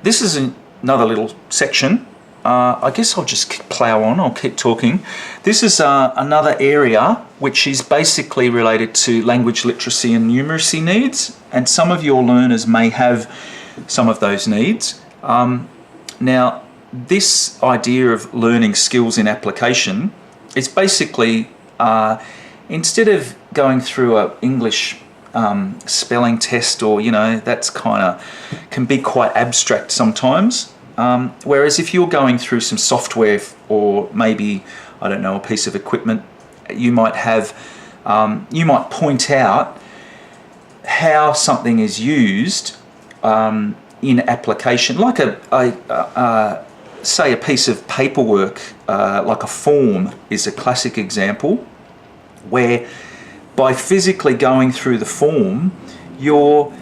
This is another little section. I guess I'll just plow on, I'll keep talking. This is another area which is basically related to language literacy and numeracy needs, and some of your learners may have some of those needs. Now, this idea of learning skills in application is basically, instead of going through an English spelling test, or, you know, that's can be quite abstract sometimes. Whereas if you're going through some software, or maybe, I don't know, a piece of equipment, you might point out how something is used in application, like say a piece of paperwork, like a form is a classic example, where by physically going through the form, you're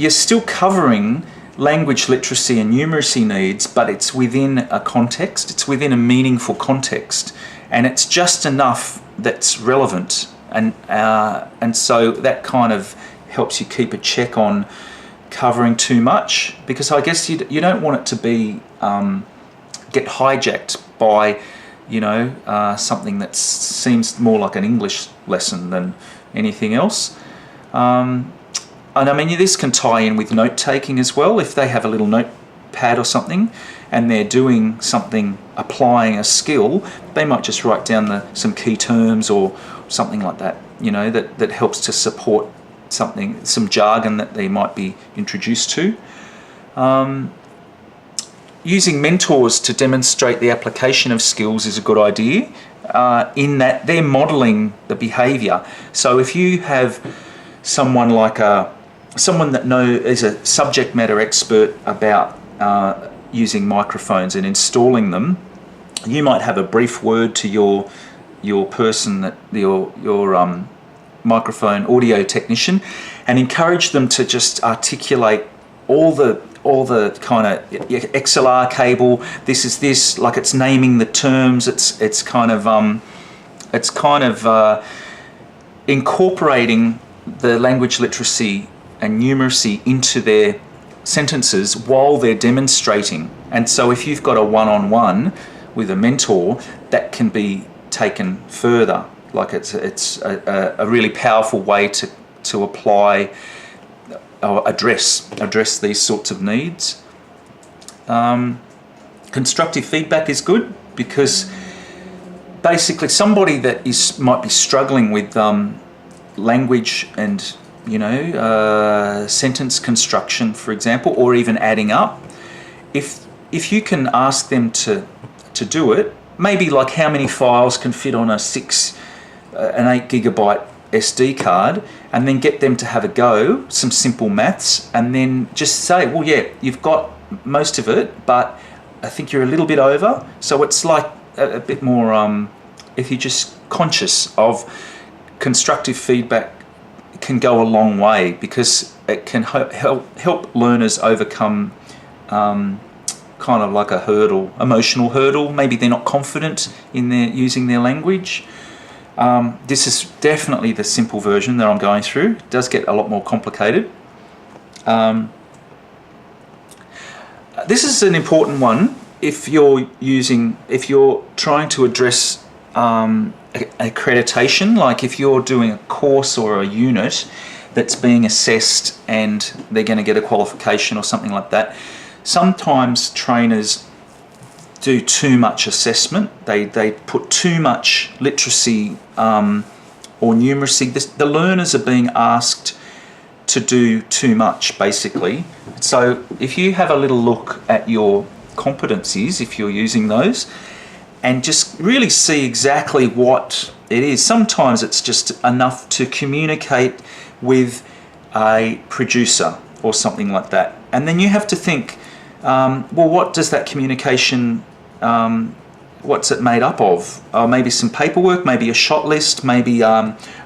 still covering language literacy and numeracy needs, but it's within a context, it's within a meaningful context, and it's just enough that's relevant, and so that kind of helps you keep a check on covering too much, because I guess you don't want it to be get hijacked by, you know, something that seems more like an English lesson than anything else. And I mean, this can tie in with note-taking as well. If they have a little notepad or something and they're doing something, applying a skill, they might just write down some key terms or something like that, you know, that helps to support something, some jargon that they might be introduced to. Using mentors to demonstrate the application of skills is a good idea, in that they're modelling the behaviour. So if you have someone like someone that is a subject matter expert about using microphones and installing them, you might have a brief word to your person, that your microphone audio technician, and encourage them to just articulate all the kind of XLR cable. This is this, like it's naming the terms. It's kind of incorporating the language literacy and numeracy into their sentences while they're demonstrating. And so if you've got a one-on-one with a mentor, that can be taken further. Like it's a really powerful way to apply or address these sorts of needs. Constructive feedback is good, because basically somebody that might be struggling with language and, you know, sentence construction, for example, or even adding up, if you can ask them to do it, maybe like how many files can fit on an 8 gigabyte SD card, and then get them to have a go, some simple maths, and then just say, well, yeah, you've got most of it, but I think you're a little bit over. So it's like a bit more, if you're just conscious of constructive feedback, can go a long way, because it can help learners overcome kind of like a hurdle, emotional hurdle. Maybe they're not confident in using their language. This is definitely the simple version that I'm going through. It does get a lot more complicated. This is an important one if you're trying to address accreditation, like if you're doing a course or a unit that's being assessed and they're going to get a qualification or something like that. Sometimes trainers do too much assessment. They put too much literacy or numeracy. The learners are being asked to do too much, basically. So if you have a little look at your competencies, if you're using those, and just really see exactly what it is. Sometimes it's just enough to communicate with a producer or something like that. And then you have to think, well, what does that communication, what's it made up of? Maybe some paperwork, maybe a shot list, maybe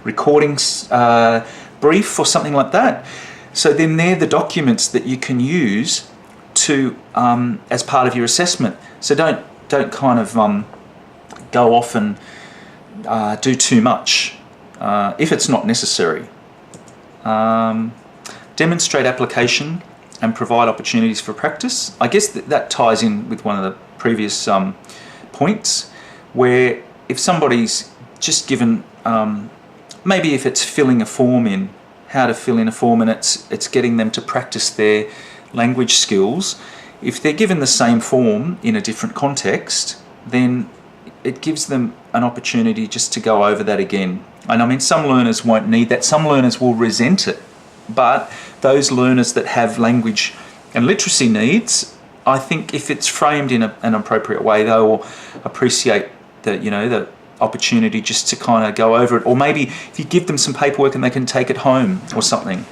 recordings brief or something like that. So then they're the documents that you can use to as part of your assessment. So don't kind of go off and do too much if it's not necessary. demonstrate application and provide opportunities for practice. I guess that ties in with one of the previous points, where if somebody's just given, maybe if it's filling a form in, how to fill in a form, and it's getting them to practice their language skills. If they're given the same form in a different context, then it gives them an opportunity just to go over that again. And I mean, some learners won't need that. Some learners will resent it. But those learners that have language and literacy needs, I think if it's framed in an appropriate way, they will appreciate the opportunity just to kind of go over it. Or maybe if you give them some paperwork and they can take it home or something.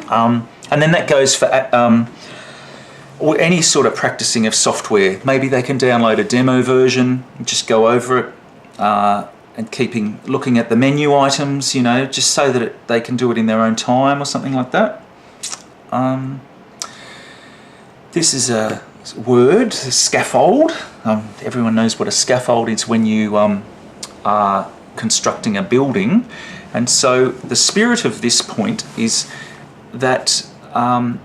And then that goes for or any sort of practicing of software. Maybe they can download a demo version and just go over it, and looking at the menu items, just so that they can do it in their own time or something like that. This is a word, scaffold. Everyone knows what a scaffold is when you are constructing a building. And so the spirit of this point is that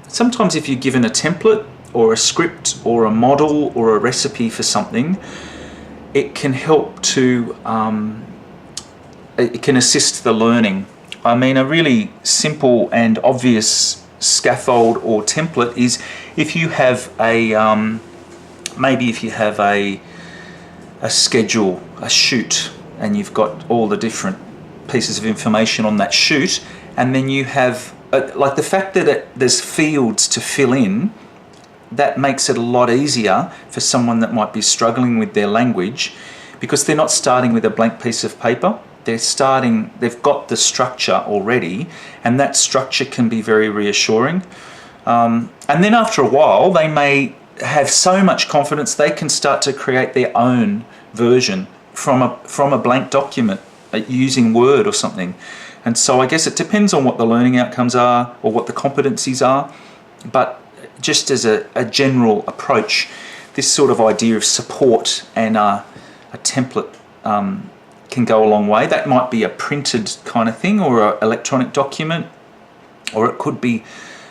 sometimes if you're given a template or a script or a model or a recipe for something, it can help to, it can assist the learning. I mean, a really simple and obvious scaffold or template is if you have maybe if you have a schedule, a shoot, and you've got all the different pieces of information on that shoot, and then you have, like the fact that there's fields to fill in, that makes it a lot easier for someone that might be struggling with their language, because they're not starting with a blank piece of paper. They've got the structure already, and that structure can be very reassuring. And then after a while, they may have so much confidence they can start to create their own version from a blank document using Word or something. And so I guess it depends on what the learning outcomes are or what the competencies are, but just as a general approach, this sort of idea of support and a template can go a long way. That might be a printed kind of thing or an electronic document, or it could be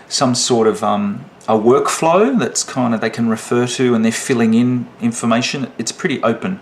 some sort of a workflow that's kind of they can refer to and they're filling in information. It's pretty open.